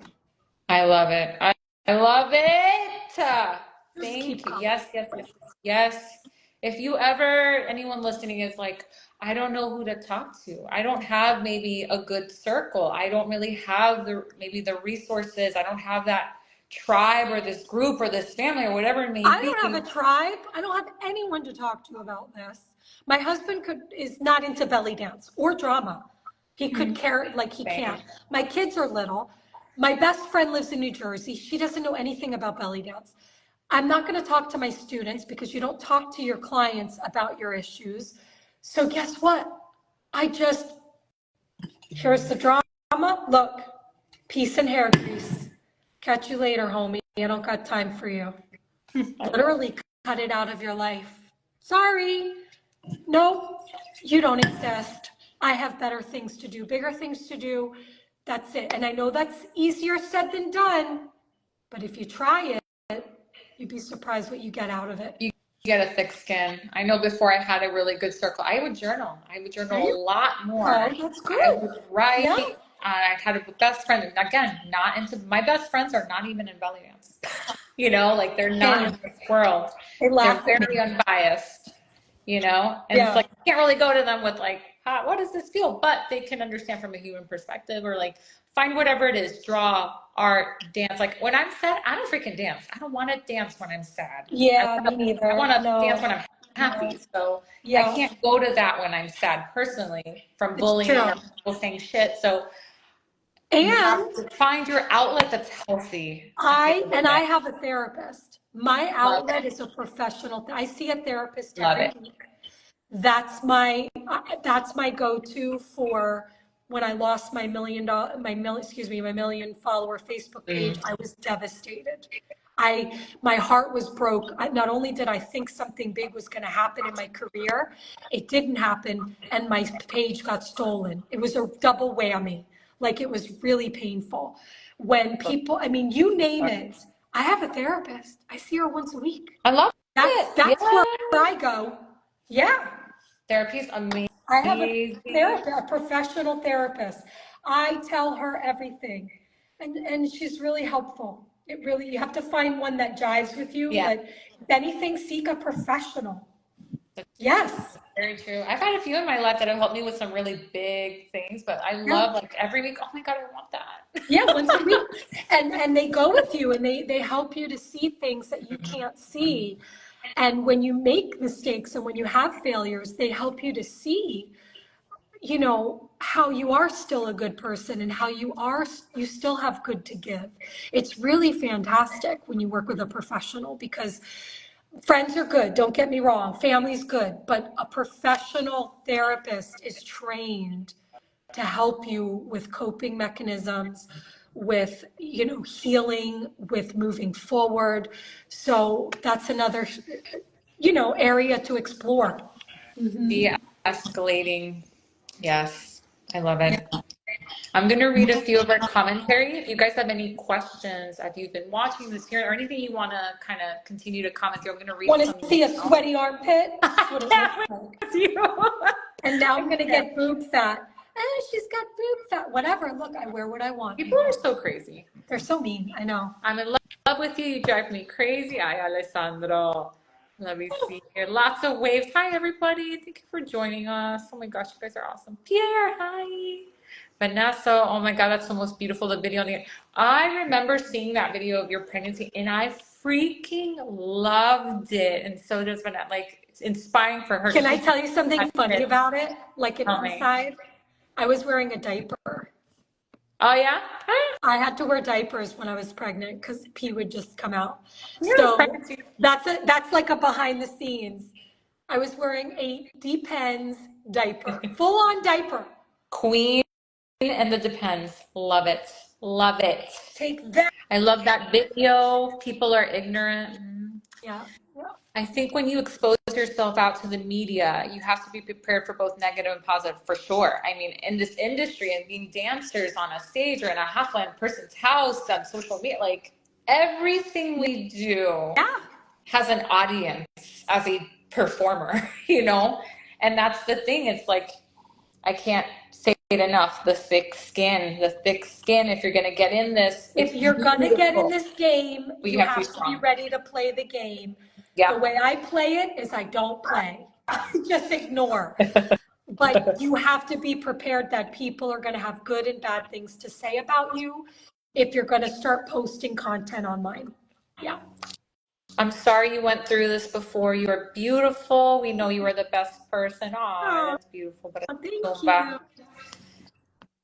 I love it. I love it. Just keep Thank you. going. Yes, yes, yes, yes. If you ever, anyone listening is like, I don't know who to talk to. I don't have maybe a good circle. I don't really have maybe the resources. I don't have that tribe or this group or this family or whatever it may I be. don't have a tribe. I don't have anyone to talk to about this. My husband is not into belly dance or drama. He could care, like he Same. can't. My kids are little. My best friend lives in New Jersey. She doesn't know anything about belly dance. I'm not going to talk to my students because you don't talk to your clients about your issues. So guess what? Here's the drama. Look, peace and hair grease. Catch you later, homie. I don't got time for you. Literally cut it out of your life. Sorry. No, you don't exist. I have better things to do, bigger things to do. That's it. And I know that's easier said than done, but if you try it, you'd be surprised what you get out of it. You get a thick skin. I know before I had a really good circle. I would journal. I would journal a lot more. Oh, that's good. I would write. Yeah. I had a best friend, and again, not into my best friends are not even in belly dance. You know, like they're not in this world. They They're laugh at very me. unbiased, you know? And it's Yeah. like, you can't really go to them with like, what does this feel? But they can understand from a human perspective or like find whatever it is, draw, art, dance. Like when I'm sad, I don't freaking dance. I don't want to dance when I'm sad. Yeah, me neither. I want to No. dance when I'm happy. So Yeah. I can't go to that when I'm sad personally from It's bullying true. or people saying shit. So you have And to find your outlet that's healthy. I have a therapist. My Love outlet it. is a professional. I see a therapist Love every it. week. That's my go-to for when I lost my million follower Facebook page. I was devastated. My heart was broke. Not only did I think something big was going to happen in my career, it didn't happen, and my page got stolen. It was a double whammy. Like it was really painful. When people, I mean, you name it. I have a therapist. I see her once a week. I love That's it. where Yeah. I go. Yeah. Therapy's amazing. I have a therapist, a professional therapist. I tell her everything, and she's really helpful. You have to find one that jives with you. Yeah. But if anything, seek a professional. Yes. Very true. I've had a few in my life that have helped me with some really big things, but I Yeah. love like every week, oh my God, I want that. Yeah, once a week. And they go with you and they help you to see things that you can't see. And when you make mistakes and when you have failures, they help you to see, you know, how you are still a good person and how you still have good to give. It's really fantastic when you work with a professional because friends are good, don't get me wrong, family's good, but a professional therapist is trained to help you with coping mechanisms, with, you know, healing, with moving forward. So that's another, you know, area to explore. De-escalating. Yes, I love Yeah. it. I'm going to read a few of our commentary. If you guys have any questions, if you've been watching this here or anything you want to kind of continue to comment through, I'm going to read Want some to see a now. sweaty armpit? That's what it looks like. You. And now I'm going to get boob fat. She's got boob fat. Whatever. Look, I wear what I want, People are people. so crazy. They're so mean. I know. I'm in love with you. You drive me crazy. Ay, Alessandro. Let me see here. Lots of waves. Hi, everybody. Thank you for joining us. Oh my gosh, you guys are awesome. Pierre, hi. Vanessa, oh my God, that's the most beautiful the video. I remember seeing that video of your pregnancy and I freaking loved it. And so does Vanessa. Like, it's inspiring for her. Can I She tell you something had funny kids. about it? Like an Tell me. inside, I was wearing a diaper. Oh, yeah? I had to wear diapers when I was pregnant because pee would just come out. Yeah, So pregnancy. that's like a behind the scenes. I was wearing a Depends diaper, full on diaper. Queen and the Depends. Love it. Love it. Take that. I love that video. People are ignorant. Yeah, yeah. I think when you expose yourself out to the media, you have to be prepared for both negative and positive, for sure. I mean, in this industry and being dancers on a stage or in a hafla in a person's house on social media, like everything we do Yeah. has an audience as a performer, you know? And that's the thing. It's like, I can't say it enough. The thick skin, if you're going to get in this, If it's you're gonna get in beautiful. this game, But you you have to be have to be strong. ready to play the game. The Yeah. way I play it is I don't play. Just ignore. But you have to be prepared that people are going to have good and bad things to say about you if you're going to start posting content online. Yeah. I'm sorry you went through this before. You are beautiful. We know you are the best person. Aw, Oh, that's beautiful. But thank you.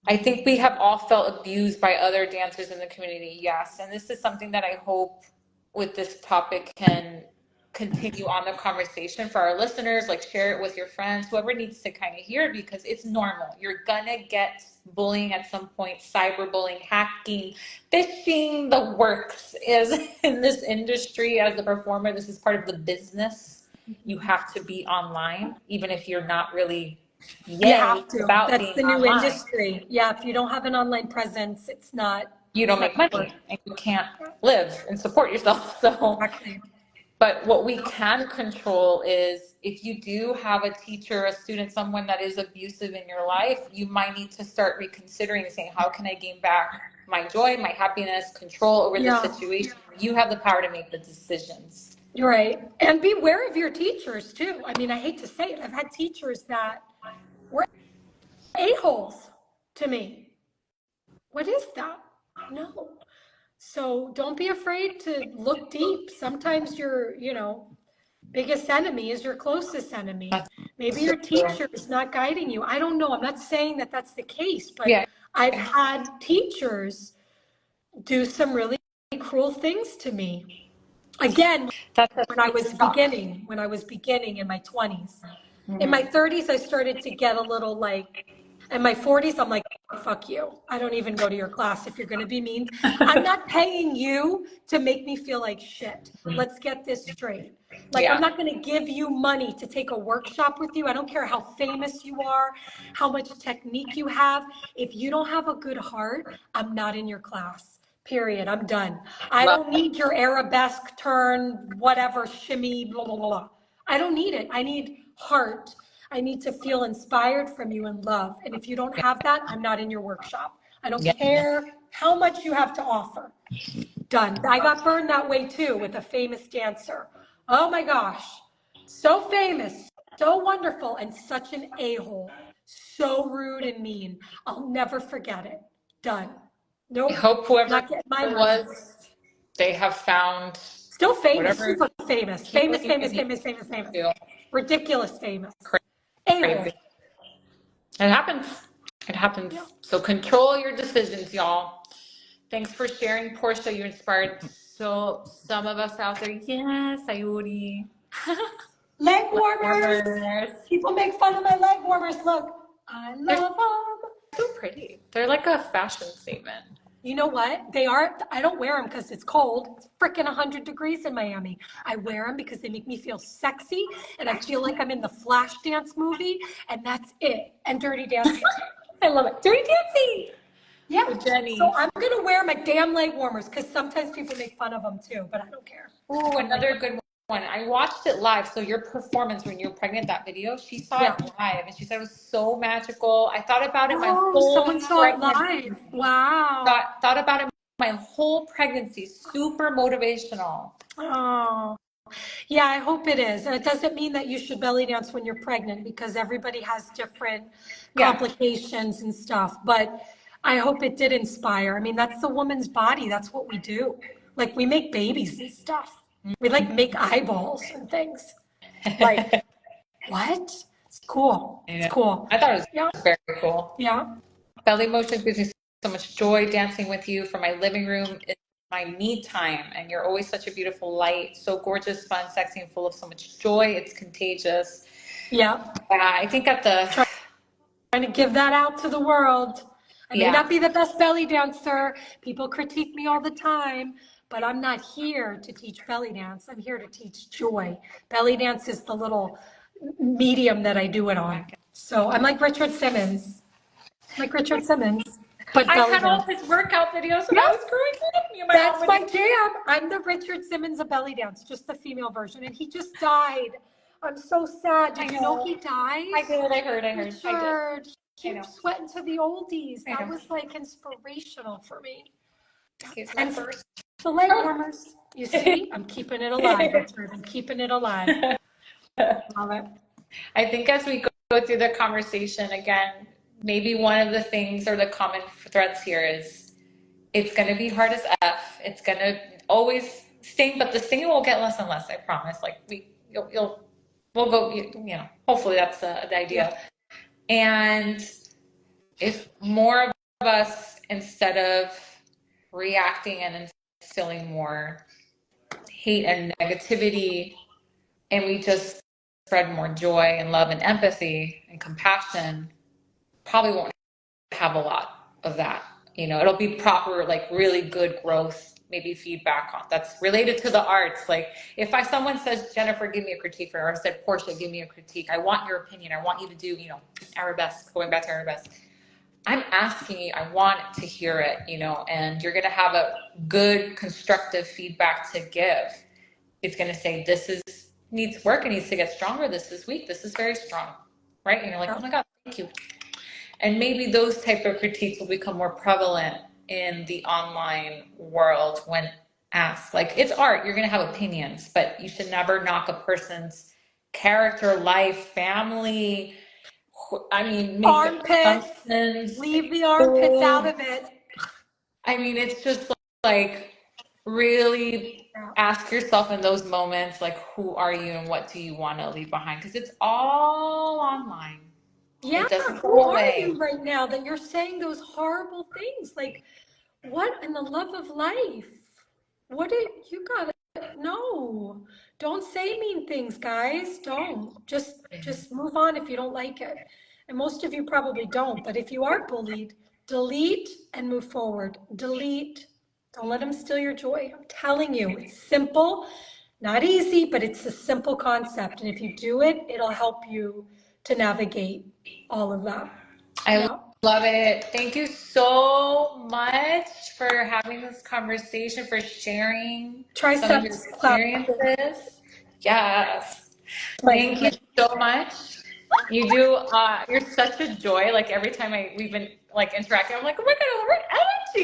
I think we have all felt abused by other dancers in the community. Yes. And this is something that I hope with this topic can continue on the conversation for our listeners. Like, share it with your friends, whoever needs to kind of hear it, because it's normal. You're gonna get bullying at some point, cyberbullying, hacking, phishing, the works is in this industry. As a performer, this is part of the business. You have to be online, even if you're not really You yay have to. about That's being the new online. industry. Yeah. If you don't have an online presence, it's not, You it's don't not make gonna work. money and you can't live and support yourself. So, Exactly. but what we can control is if you do have a teacher, a student, someone that is abusive in your life, you might need to start reconsidering and saying, how can I gain back my joy, my happiness, control over the Yeah. situation? You have the power to make the decisions. You're right. And beware of your teachers too. I mean, I hate to say it. I've had teachers that were a-holes to me. What is that? No. So don't be afraid to look deep. Sometimes your, you know, biggest enemy is your closest enemy. That's Maybe so your true. teacher is not guiding you. I don't know. I'm not saying that that's the case, but Yeah. I've had teachers do some really cruel things to me. Again, That's a when I was beginning in my 20s. In my Mhm. 30s, I started to get a little like, in my 40s, I'm like, fuck you. I don't even go to your class if you're going to be mean. I'm not paying you to make me feel like shit. Let's get this straight. Like, I'm Yeah. not going to give you money to take a workshop with you. I don't care how famous you are, how much technique you have. If you don't have a good heart, I'm not in your class. Period. I'm done. I Love don't it. need your arabesque turn, whatever, shimmy, blah, blah, blah, blah. I don't need it. I need heart. I need to feel inspired from you and love. And if you don't have that, I'm not in your workshop. I don't Yeah. care how much you have to offer. Done. I got burned that way too with a famous dancer. Oh my gosh. So famous, so wonderful and such an a-hole. So rude and mean. I'll never forget it. Done. Nope. I hope whoever Not getting my it money. was, they have found Still famous, whatever super famous. healing Famous, you famous, need famous, famous, famous. to. Ridiculous famous. A-hole. Crazy. It happens. It happens. Yeah. So control your decisions, y'all. Thanks for sharing, Portia. You inspired some of us out there. Yes, Sayuri. Leg warmers. Warmers. People make fun of my leg warmers. Look, I love them. So pretty. They're like a fashion statement. You know what? They are. I don't wear them because it's cold. It's freaking 100 degrees in Miami. I wear them because they make me feel sexy and I feel like I'm in the Flashdance movie, and that's it. And Dirty Dancing. I love it. Dirty Dancing. Yeah. With Jenny. So I'm going to wear my damn leg warmers because sometimes people make fun of them too, but I don't care. Ooh, another good one. I watched it live. So your performance when you were pregnant, that video, she saw it live and she said it was so magical. I thought about it my whole someone saw it pregnancy. live. Wow. Thought about it my whole pregnancy. Super motivational. Oh. Yeah, I hope it is. And it doesn't mean that you should belly dance when you're pregnant because everybody has different complications and stuff. But I hope it did inspire. I mean, that's the woman's body. That's what we do. Like, we make babies and stuff. We like make eyeballs and things. Like, what? It's cool. It's cool. I thought it was very cool. Yeah. Belly motion gives me so much joy. Dancing with you from my living room is my me time, and you're always such a beautiful light. So gorgeous, fun, sexy, and full of so much joy. It's contagious. Yeah. I think at the trying to give that out to the world. I may not be the best belly dancer. People critique me all the time, but I'm not here to teach belly dance. I'm here to teach joy. Belly dance is the little medium that I do it on. So I'm like Richard Simmons. But I had all his workout videos when I was growing up. That's my jam. I'm the Richard Simmons of belly dance, just the female version. And he just died. I'm so sad. Did you know he died? I did. I heard. Richard, he was sweating to the oldies. That was like inspirational for me. And first. The leg warmers. You see, I'm keeping it alive, Richard. I'm keeping it alive. Love it. I think as we go through the conversation again, maybe one of the things or the common threads here is it's going to be hard as F. It's going to always sting, but the stinging will get less and less. I promise. Like we'll go. Hopefully that's the idea. And if more of us, instead of reacting and instilling more hate and negativity, and we just spread more joy and love and empathy and compassion, probably won't have a lot of that. It'll be proper, like really good growth, maybe feedback on that's related to the arts. Like if someone says, Jennifer, give me a critique, or I said, Portia, give me a critique. I want your opinion. I want you to do, arabesque, going back to arabesque. I'm asking you, I want to hear it, and you're going to have a good constructive feedback to give. It's going to say, needs work. It needs to get stronger. This is weak. This is very strong. Right. And you're like, oh my God, thank you. And maybe those type of critiques will become more prevalent in the online world when asked. Like, it's art. You're going to have opinions, but you should never knock a person's character, life, family. Armpits. Leave the armpits out of it. It's just like really ask yourself in those moments, like, who are you and what do you want to leave behind? Because it's all online. Yeah, who are you right now that you're saying those horrible things? Like, what in the love of life? You gotta, no, don't say mean things, guys. Don't. Just move on if you don't like it. And most of you probably don't, but if you are bullied, delete and move forward. Delete. Don't let them steal your joy. I'm telling you, it's simple, not easy, but it's a simple concept. And if you do it, it'll help you to navigate all of that. I love it. Thank you so much for having this conversation, for sharing some of your experiences. Yes. Thank you so much. You're such a joy. Like every time we've been like interacting, I'm like, oh my God, we're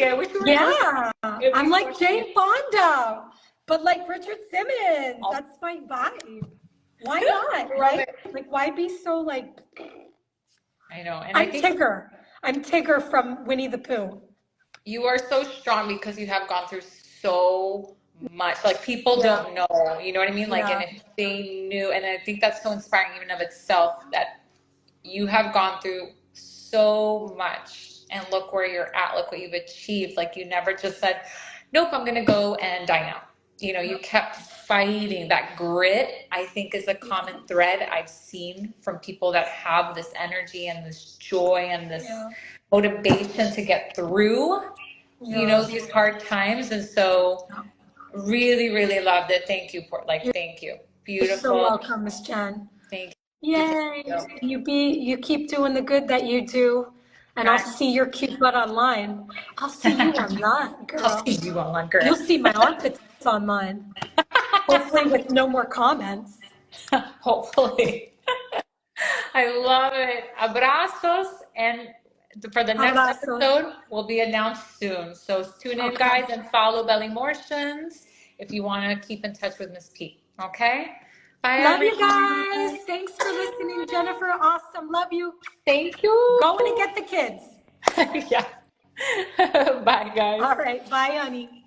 energy. I wish we were. Yeah. I'm like Jane Fonda, but like Richard Simmons. That's my vibe. Why not? Right? Like, Why be so like, I know. And I I'm think Tigger. I'm Tigger from Winnie the Pooh. you are so strong because you have gone through so much. Like people Yeah, don't know, you know what I mean? Like, and yeah, if they knew, and I think that's so inspiring even of itself that you have gone through so much and look where you're at, look what you've achieved. Like you never just said, nope, I'm gonna go and die now. You know, you kept fighting. That grit, I think, is a common thread I've seen from people that have this energy and this joy and this yeah, motivation to get through, you yeah. know, these hard times. And so really, really loved it. Thank you, Port. Like, thank you. You're so Beautiful. welcome, Miss Jen. Thank you. Thank Yay! you. You keep doing the good that you do, and I'll Right. see your cute butt online. I'll see you online, I'll girl. see you online, You'll girl. see my armpits online. Hopefully with no more comments. Hopefully. I love it. Abrazos. And for the next Abrazos. episode will be announced soon. So tune in, Okay. guys, and follow Belly Motions if you want to keep in touch with Miss P. Okay? Bye, Love you guys. everyone. Thanks for listening, Jennifer. Awesome. Love you. Thank you. Going to get the kids. Yeah. Bye, guys. All right. Bye, honey.